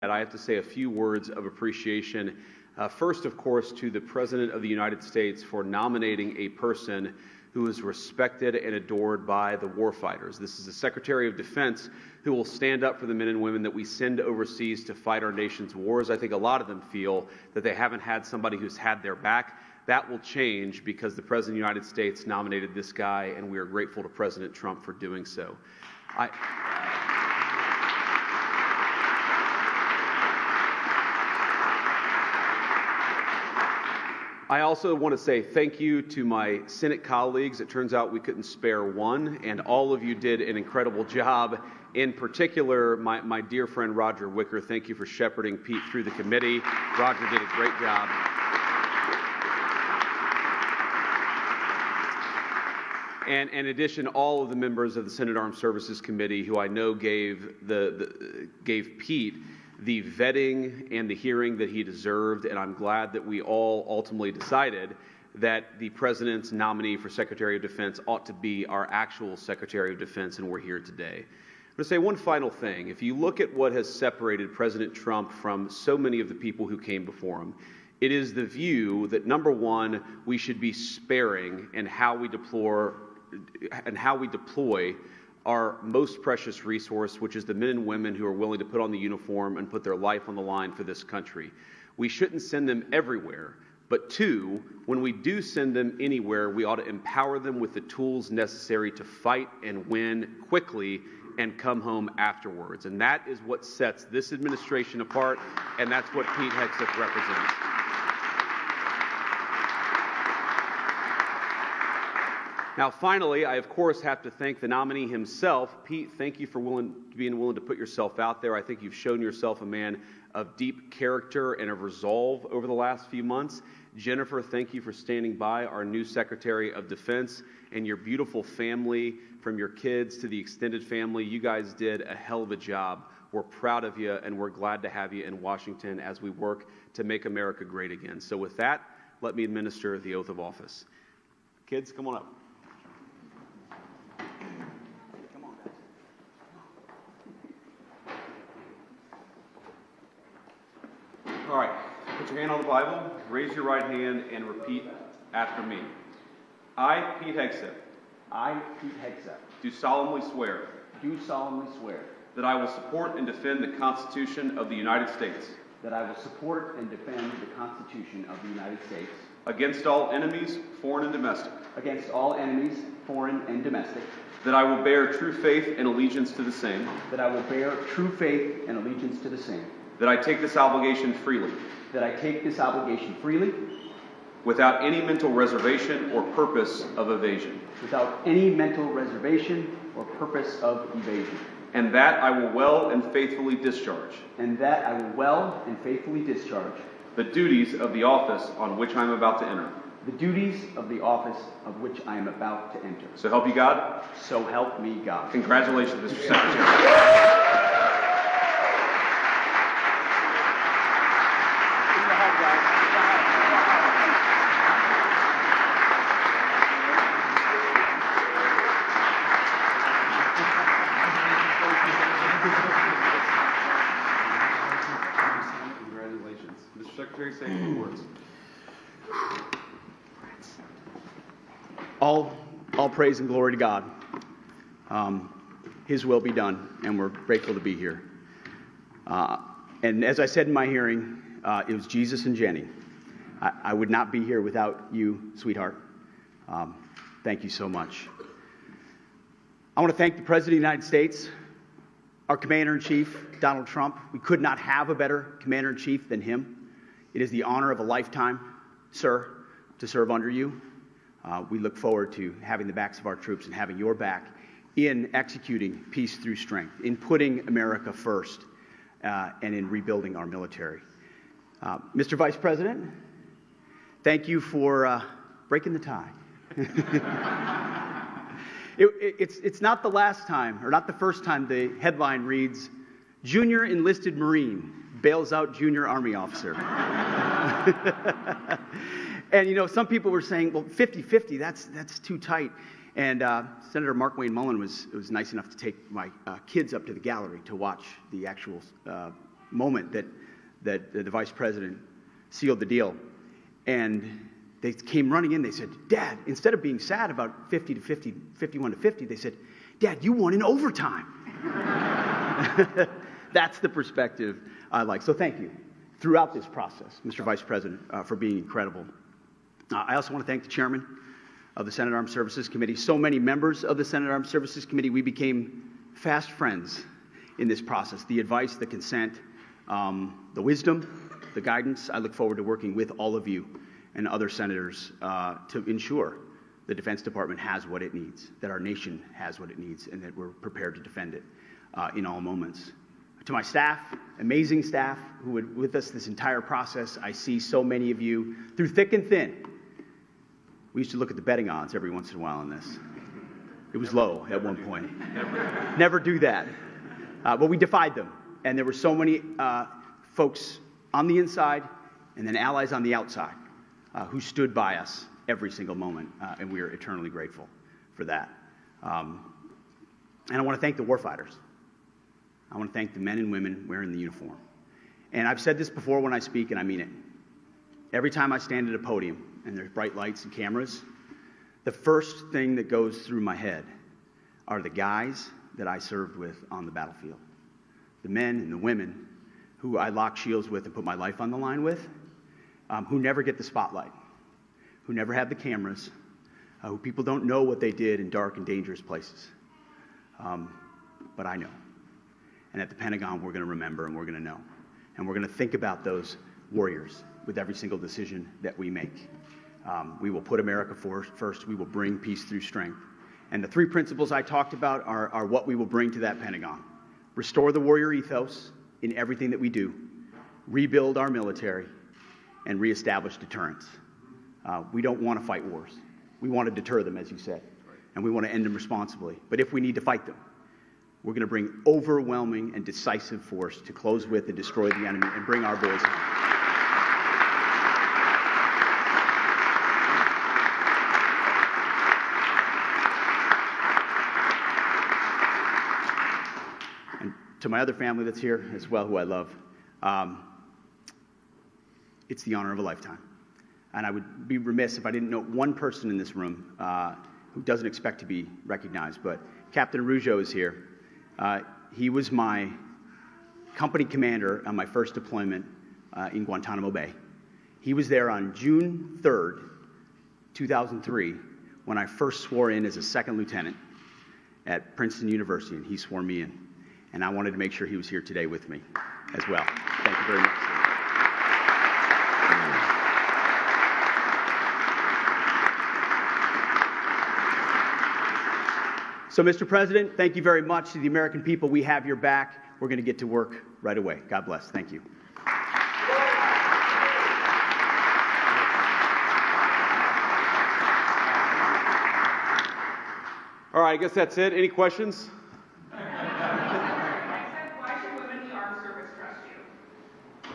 I have to say a few words of appreciation. First, of course, to the President of the United States for nominating a person who is respected and adored by the warfighters. This is a Secretary of Defense who will stand up for the men and women that we send overseas to fight our nation's wars. I think a lot of them feel that they haven't had somebody who's had their back. That will change because the President of the United States nominated this guy, and we are grateful to President Trump for doing so. I also want to say thank you to my Senate colleagues. It turns out we couldn't spare one, and all of you did an incredible job. In particular, my dear friend Roger Wicker, thank you for shepherding Pete through the committee. Roger did a great job. And in addition, all of the members of the Senate Armed Services Committee, who I know gave Pete the vetting and the hearing that he deserved, and I'm glad that we all ultimately decided that the President's nominee for Secretary of Defense ought to be our actual Secretary of Defense, and we're here today. I'm going to say one final thing. If you look at what has separated President Trump from so many of the people who came before him, it is the view that, number one, we should be sparing in how we deploy our most precious resource, which is the men and women who are willing to put on the uniform and put their life on the line for this country. We shouldn't send them everywhere, but two, when we do send them anywhere, we ought to empower them with the tools necessary to fight and win quickly and come home afterwards. And that is what sets this administration apart, and that's what Pete Hegseth represents. Now, finally, I, of course, have to thank the nominee himself. Pete, thank you for being willing to put yourself out there. I think you've shown yourself a man of deep character and of resolve over the last few months. Jennifer, thank you for standing by, our new Secretary of Defense, and your beautiful family, from your kids to the extended family. You guys did a hell of a job. We're proud of you, and we're glad to have you in Washington as we work to make America great again. So with that, let me administer the oath of office. Kids, come on up. All right, put your hand on the Bible, raise your right hand, and repeat after me. I, Pete Hegseth. I, Pete Hegseth. Do solemnly swear. Do solemnly swear. That I will support and defend the Constitution of the United States. That I will support and defend the Constitution of the United States. Against all enemies, foreign and domestic. Against all enemies, foreign and domestic. That I will bear true faith and allegiance to the same. That I will bear true faith and allegiance to the same. That I take this obligation freely. That I take this obligation freely. Without any mental reservation or purpose of evasion. Without any mental reservation or purpose of evasion. And that I will well and faithfully discharge. And that I will well and faithfully discharge. The duties of the office on which I am about to enter. The duties of the office of which I am about to enter. So help you God? So help me God. Congratulations, Mr. Secretary. Congratulations. Mr. Secretary, say a few words. All praise and glory to God. His will be done, and we're grateful to be here. And as I said in my hearing, it was Jesus and Jenny. I would not be here without you, sweetheart. Thank you so much. I want to thank the President of the United States, our Commander-in-Chief, Donald Trump. We could not have a better Commander-in-Chief than him. It is the honor of a lifetime, sir, to serve under you. We look forward to having the backs of our troops and having your back in executing peace through strength, in putting America first, and in rebuilding our military. Mr. Vice President, thank you for breaking the tie. It's not the last time, or not the first time the headline reads, Junior Enlisted Marine bails out Junior Army Officer. And, you know, some people were saying, well, 50-50, that's too tight. And Senator Mark Wayne Mullen was nice enough to take my kids up to the gallery to watch the actual moment that the vice president sealed the deal. And they came running in. They said, Dad, instead of being sad about 51 to 50, they said, Dad, you won in overtime. That's the perspective I like. So thank you throughout this process, Mr. Vice President, for being incredible. I also want to thank the chairman of the Senate Armed Services Committee. So many members of the Senate Armed Services Committee, we became fast friends in this process. The advice, the consent, the wisdom, the guidance. I look forward to working with all of you and other senators to ensure the Defense Department has what it needs, that our nation has what it needs, and that we're prepared to defend it in all moments. To my staff, amazing staff who were with us this entire process, I see so many of you through thick and thin. We used to look at the betting odds every once in a while on this. It was low at one point. Never do that. But we defied them. And there were so many folks on the inside and then allies on the outside who stood by us every single moment. And we are eternally grateful for that. And I want to thank the warfighters. I want to thank the men and women wearing the uniform. And I've said this before when I speak, and I mean it. Every time I stand at a podium and there's bright lights and cameras, the first thing that goes through my head are the guys that I served with on the battlefield. The men and the women who I lock shields with and put my life on the line with, who never get the spotlight, who never have the cameras, who people don't know what they did in dark and dangerous places. But I know. And at the Pentagon, we're going to remember and we're going to know. And we're going to think about those warriors with every single decision that we make. We will put America first. We will bring peace through strength. And the three principles I talked about are what we will bring to that Pentagon. Restore the warrior ethos in everything that we do. Rebuild our military. And reestablish deterrence. We don't want to fight wars. We want to deter them, as you said. And we want to end them responsibly. But if we need to fight them, we're going to bring overwhelming and decisive force to close with and destroy the enemy and bring our boys home. And to my other family that's here as well, who I love, it's the honor of a lifetime. And I would be remiss if I didn't note one person in this room who doesn't expect to be recognized, but Captain Araujo is here. He was my company commander on my first deployment in Guantanamo Bay. He was there on June 3rd, 2003, when I first swore in as a second lieutenant at Princeton University, and he swore me in. And I wanted to make sure he was here today with me as well. Thank you very much, sir. So, Mr. President, thank you very much. To the American people, we have your back. We're going to get to work right away. God bless. Thank you. All right, I guess that's it. Any questions? Why should women in the armed service trust you?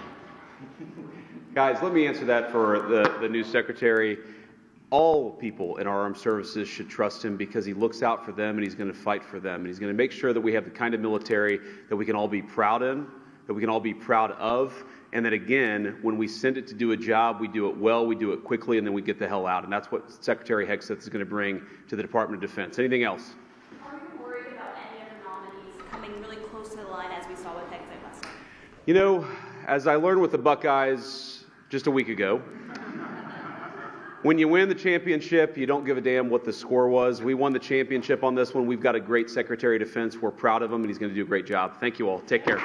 Guys, let me answer that for the new secretary. All people in our armed services should trust him because he looks out for them and he's going to fight for them. And he's going to make sure that we have the kind of military that we can all be proud in, that we can all be proud of, and that, again, when we send it to do a job, we do it well, we do it quickly, and then we get the hell out. And that's what Secretary Hegseth is going to bring to the Department of Defense. Anything else? Are you worried about any of the nominees coming really close to the line as we saw with Hegseth last night? You know, as I learned with the Buckeyes just a week ago, when you win the championship, you don't give a damn what the score was. We won the championship on this one. We've got a great Secretary of Defense. We're proud of him, and he's going to do a great job. Thank you all. Take care.